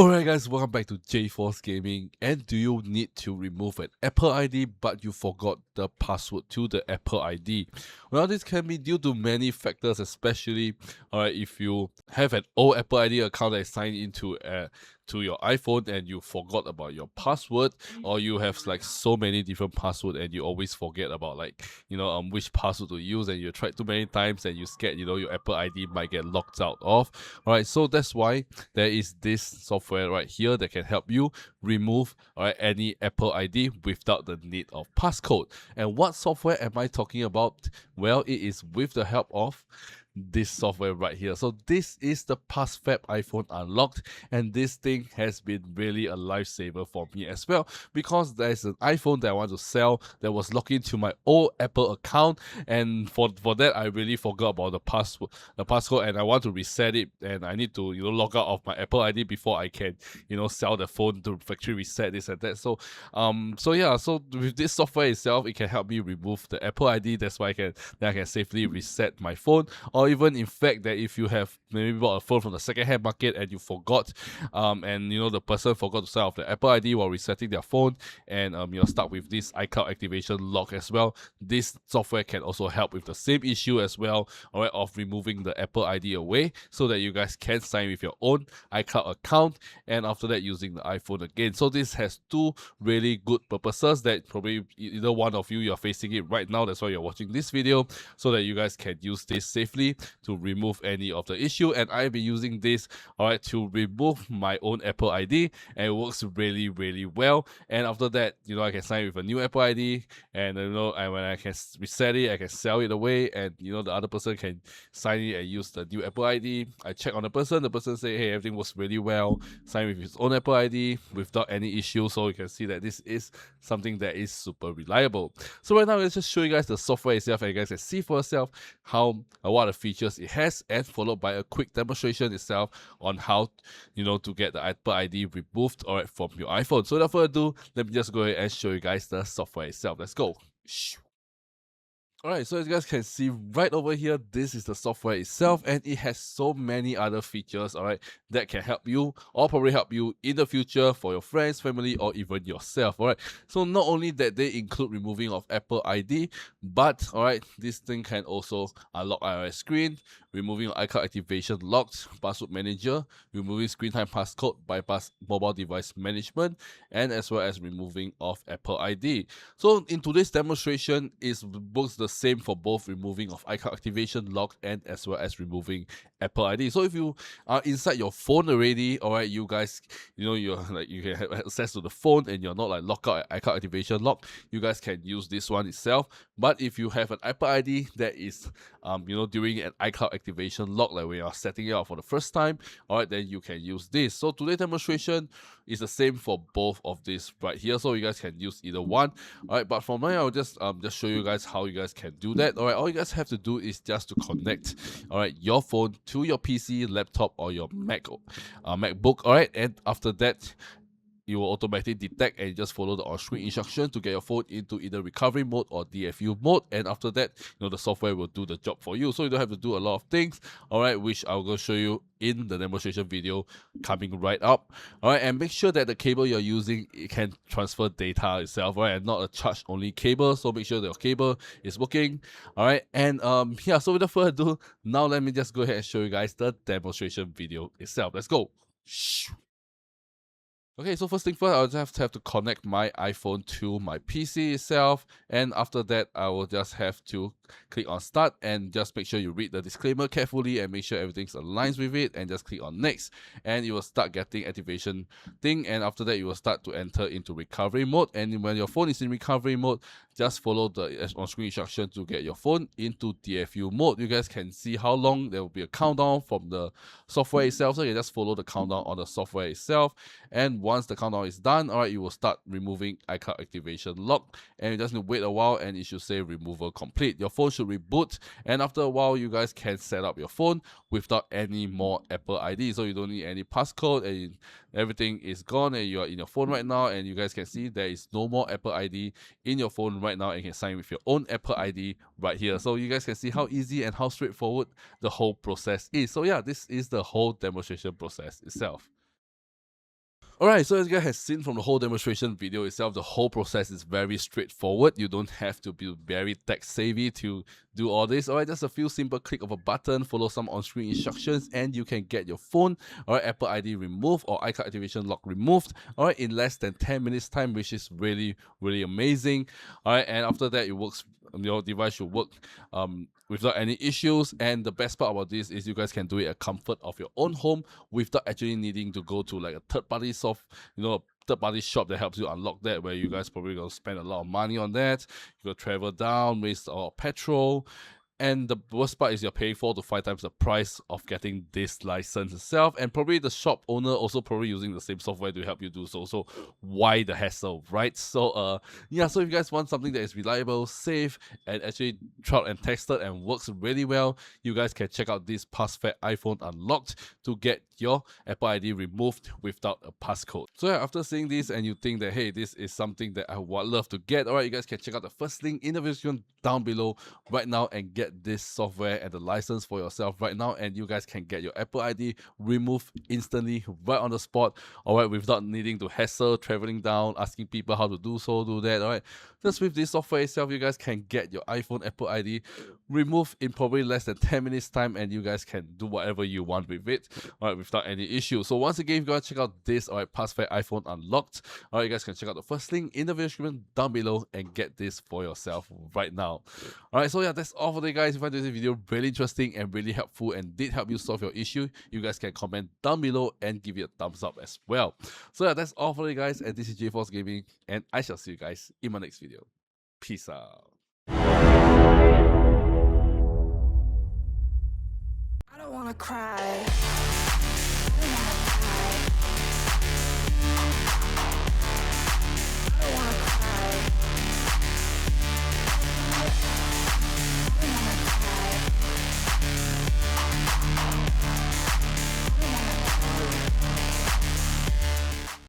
Alright guys, welcome back to 𝖩force Gaming. And do you need to remove an Apple ID but you forgot the password to the Apple ID? Well, this can be due to many factors, especially if you have an old Apple ID account that is signed into to your iPhone and you forgot about your password, or you have like so many different passwords and you always forget about which password to use, and you tried too many times and you scared your Apple ID might get locked out of. Alright, so that's why there is this software right here that can help you remove any Apple ID without the need of passcode. And what software am I talking about? Well, it is with the help of this software right here. So this is the PassFab iPhone Unlocked, and this thing has been really a lifesaver for me as well, because there's an iPhone that I want to sell that was logged into my old Apple account, and for that I really forgot about the passcode, and I want to reset it, and I need to log out of my Apple ID before I can sell the phone to factory reset this and that. So so with this software itself, it can help me remove the Apple ID. That's why I can safely reset my phone. Or even in fact that if you have maybe bought a phone from the second-hand market and you forgot, and the person forgot to set off the Apple ID while resetting their phone, and you're stuck with this iCloud activation lock as well, this software can also help with the same issue as well, of removing the Apple ID away, so that you guys can sign with your own iCloud account, and after that using the iPhone again. So this has two really good purposes that probably either one of you're facing it right now. That's why you're watching this video, so that you guys can use this safely to remove any of the issue. And I've been using this to remove my own Apple ID, and it works really well. And after that, I can sign with a new Apple ID, and and when I can reset it, I can sell it away, and the other person can sign it and use the new Apple ID. I check on the person say, hey, everything works really well, sign with his own Apple ID without any issue. So you can see that this is something that is super reliable. So right now, let's just show you guys the software itself, and you guys can see for yourself what are the features it has, and followed by a quick demonstration itself on how to get the Apple ID removed from your iPhone. So without further ado, let me just go ahead and show you guys the software itself. Let's go. Alright, so as you guys can see right over here, this is the software itself, and it has so many other features, that can help you, or probably help you in the future for your friends, family, or even yourself. So not only that they include removing of Apple ID, but this thing can also unlock iOS screen, removing iCloud activation locked, password manager, removing screen time passcode, bypass mobile device management, and as well as removing of Apple ID. So in today's demonstration, it works the same for both removing of iCloud activation locked and as well as removing Apple ID. So if you are inside your phone already, you guys, you can have access to the phone and you're not locked out iCloud activation lock, you guys can use this one itself. But if you have an Apple ID that is during an iCloud activation lock, like when you're setting it up for the first time, then you can use this. So today's demonstration is the same for both of these right here, so you guys can use either one. But for now, I'll just show you guys how you guys can do that. All you guys have to do is just to connect your phone to your PC, laptop, or your MacBook. And after that, you will automatically detect and just follow the on-screen instruction to get your phone into either recovery mode or DFU mode. And after that, the software will do the job for you. So you don't have to do a lot of things, which I'll go show you in the demonstration video coming right up. And make sure that the cable you're using, it can transfer data itself, and not a charge-only cable. So make sure that your cable is working. And so without further ado, now let me just go ahead and show you guys the demonstration video itself. Let's go. Okay, so first thing first, I'll just have to connect my iPhone to my PC itself, and after that, I will just have to click on Start, and just make sure you read the disclaimer carefully and make sure everything's aligns with it, and just click on Next, and you will start getting activation thing, and after that, you will start to enter into recovery mode. And when your phone is in recovery mode, just follow the on-screen instruction to get your phone into DFU mode. You guys can see how long there will be a countdown from the software itself, so you just follow the countdown on the software itself, and once the countdown is done, you will start removing iCloud activation lock, and you just need to wait a while, and it should say removal complete. Your phone should reboot, and after a while, you guys can set up your phone without any more Apple ID. So you don't need any passcode, and everything is gone, and you are in your phone right now, and you guys can see there is no more Apple ID in your phone right now, and you can sign with your own Apple ID right here. So you guys can see how easy and how straightforward the whole process is. So yeah, this is the whole demonstration process itself. Alright, so as you guys have seen from the whole demonstration video itself, the whole process is very straightforward. You don't have to be very tech savvy to do all this. Alright, just a few simple click of a button, follow some on-screen instructions, and you can get your phone, alright, Apple ID removed or iCloud activation lock removed, alright, in less than 10 minutes time, which is really amazing. Alright, and after that it works, your device should work without any issues. And the best part about this is you guys can do it at comfort of your own home without actually needing to go to like a third-party third-party shop that helps you unlock that, where you guys probably gonna spend a lot of money on that. You gotta travel down, waste a lot of petrol. And the worst part is you're paying 4 to 5 times the price of getting this license itself, and probably the shop owner also probably using the same software to help you do so. So why the hassle, right? So yeah, so if you guys want something that is reliable, safe, and actually tried and tested and works really well, you guys can check out this PassFab iPhone Unlocked to get your Apple ID removed without a passcode. So yeah, after seeing this and you think that, hey, this is something that I would love to get, alright, you guys can check out the first link in the description down below right now and get this software and the license for yourself right now, and you guys can get your Apple ID removed instantly right on the spot, alright, without needing to hassle traveling down, asking people how to do that. Alright, just with this software itself, you guys can get your iPhone Apple ID removed in probably less than 10 minutes time, and you guys can do whatever you want with it, alright, without any issue. So once again, if you guys check out this, alright, PassFab iPhone Unlocked, alright, you guys can check out the first link in the description down below and get this for yourself right now. Alright, so yeah, that's all for today, guys. If you find this video really interesting and really helpful and did help you solve your issue, you guys can comment down below and give it a thumbs up as well. So yeah, that's all for today, guys, and this is 𝖩force Gaming, and I shall see you guys in my next video. Peace out. I don't wanna cry.